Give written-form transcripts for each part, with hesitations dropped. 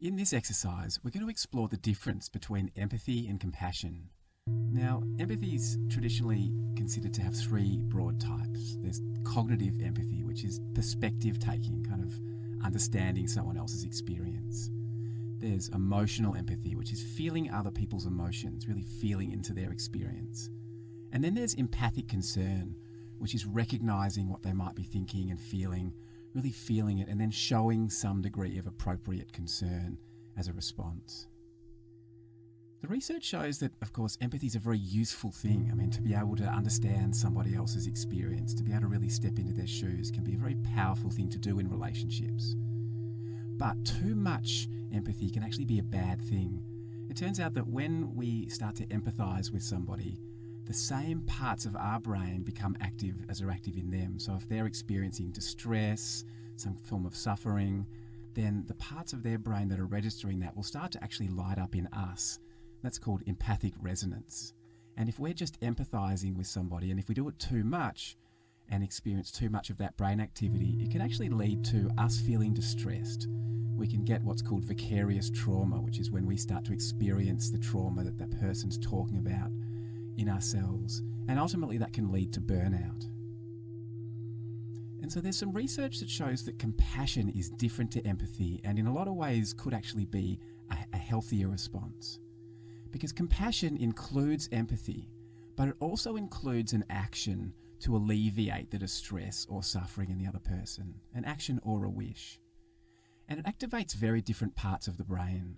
In this exercise, we're going to explore the difference between empathy and compassion. Now, empathy is traditionally considered to have three broad types. There's cognitive empathy, which is perspective taking, kind of understanding someone else's experience. There's emotional empathy, which is feeling other people's emotions, really feeling into their experience. And then there's empathic concern, which is recognizing what they might be thinking and feeling, really feeling it, and then showing some degree of appropriate concern as a response. The research shows that, of course, empathy is a very useful thing. To be able to understand somebody else's experience, to be able to really step into their shoes can be a very powerful thing to do in relationships. But too much empathy can actually be a bad thing. It turns out that when we start to empathize with somebody, the same parts of our brain become active as are active in them. So if they're experiencing distress, some form of suffering, then the parts of their brain that are registering that will start to actually light up in us. That's called empathic resonance. And if we're just empathizing with somebody, and if we do it too much and experience too much of that brain activity, it can actually lead to us feeling distressed. We can get what's called vicarious trauma, which is when we start to experience the trauma that that person's talking about in ourselves, and ultimately that can lead to burnout. And so there's some research that shows that compassion is different to empathy, and in a lot of ways could actually be a healthier response. Because compassion includes empathy, but it also includes an action to alleviate the distress or suffering in the other person, an action or a wish. And it activates very different parts of the brain.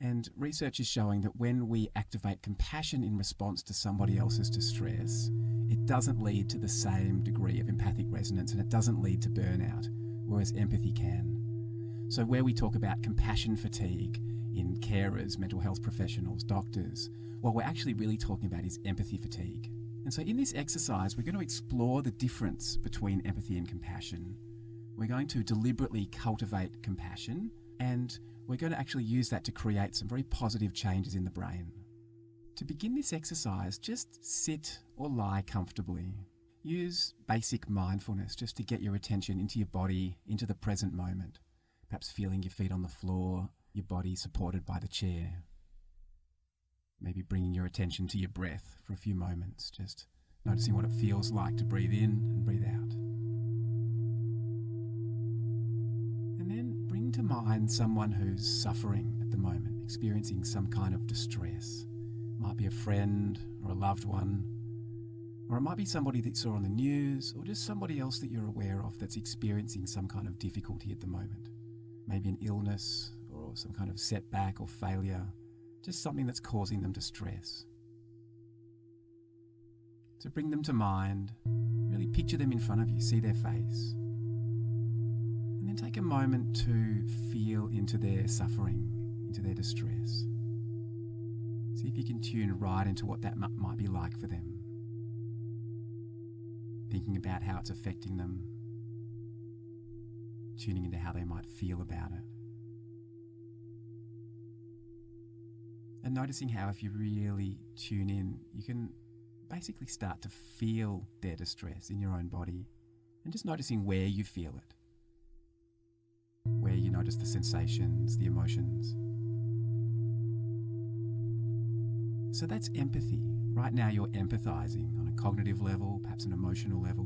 And research is showing that when we activate compassion in response to somebody else's distress, it doesn't lead to the same degree of empathic resonance, and it doesn't lead to burnout, whereas empathy can. So where we talk about compassion fatigue in carers, mental health professionals, doctors, what we're actually really talking about is empathy fatigue. And so in this exercise, we're going to explore the difference between empathy and compassion. We're going to deliberately cultivate compassion, and we're going to actually use that to create some very positive changes in the brain. To begin this exercise, just sit or lie comfortably. Use basic mindfulness just to get your attention into your body, into the present moment. Perhaps feeling your feet on the floor, your body supported by the chair. Maybe bringing your attention to your breath for a few moments, just noticing what it feels like to breathe in and breathe out. And then bring to mind someone who's suffering at the moment, experiencing some kind of distress. It might be a friend or a loved one, or it might be somebody that you saw on the news, or just somebody else that you're aware of that's experiencing some kind of difficulty at the moment. Maybe an illness or some kind of setback or failure, just something that's causing them distress. So bring them to mind, really picture them in front of you, see their face. And then take a moment to feel into their suffering, into their distress. See if you can tune right into what that might be like for them. Thinking about how it's affecting them, tuning into how they might feel about it. And noticing how if you really tune in, you can basically start to feel their distress in your own body, and just noticing where you feel it, where you notice the sensations, the emotions. So that's empathy. Right now you're empathizing on a cognitive level, perhaps an emotional level.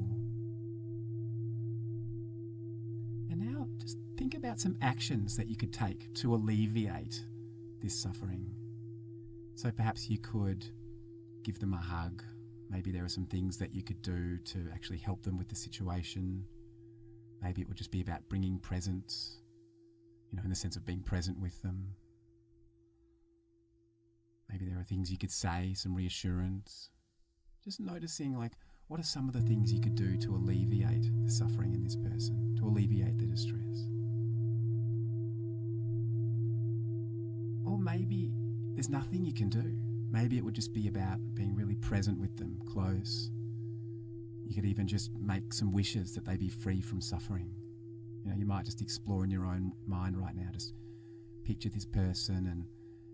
And now just think about some actions that you could take to alleviate this suffering. So perhaps you could give them a hug. Maybe there are some things that you could do to actually help them with the situation. Maybe it would just be about bringing presence, in the sense of being present with them. Maybe there are things you could say, some reassurance. Just noticing, what are some of the things you could do to alleviate the suffering in this person, to alleviate the distress? Or maybe there's nothing you can do. Maybe it would just be about being really present with them, close. You could even just make some wishes that they be free from suffering. You might just explore in your own mind right now, just picture this person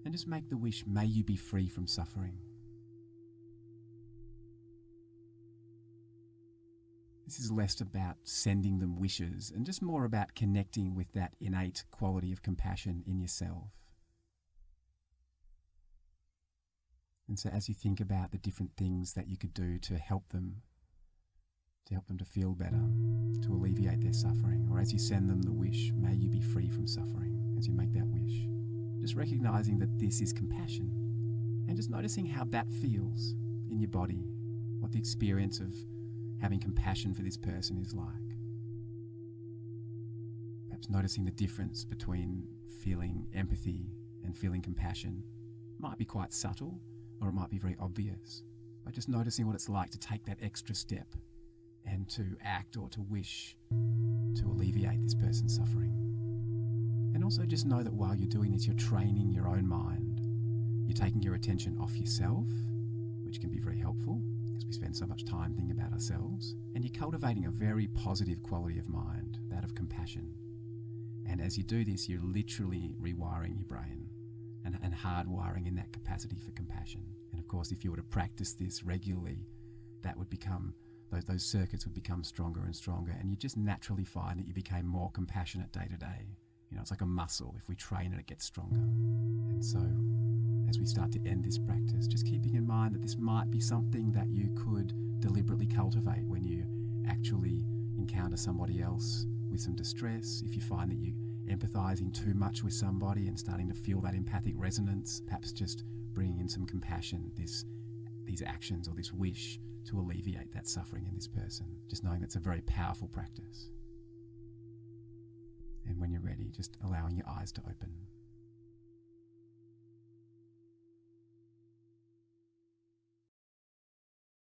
and just make the wish, may you be free from suffering. This is less about sending them wishes and just more about connecting with that innate quality of compassion in yourself. And so as you think about the different things that you could do to help them to feel better, to alleviate their suffering, or as you send them the wish, may you be free from suffering as you make that wish. Just recognizing that this is compassion and just noticing how that feels in your body, what the experience of having compassion for this person is like. Perhaps noticing the difference between feeling empathy and feeling compassion might be quite subtle, or it might be very obvious. But just noticing what it's like to take that extra step and to act or to wish to alleviate this person's suffering. And also just know that while you're doing this, you're training your own mind. You're taking your attention off yourself, which can be very helpful because we spend so much time thinking about ourselves. And you're cultivating a very positive quality of mind, that of compassion. And as you do this, you're literally rewiring your brain and hardwiring in that capacity for compassion. And of course, if you were to practice this regularly, that would become, those circuits would become stronger and stronger, and you just naturally find that you became more compassionate day to day. You know, it's like a muscle. If we train it, it gets stronger. And so as we start to end this practice, just keeping in mind that this might be something that you could deliberately cultivate when you actually encounter somebody else with some distress. If you find that you're empathizing too much with somebody and starting to feel that empathic resonance, perhaps just bringing in some compassion, these actions or this wish to alleviate that suffering in this person. Just knowing that's a very powerful practice. And when you're ready, just allowing your eyes to open.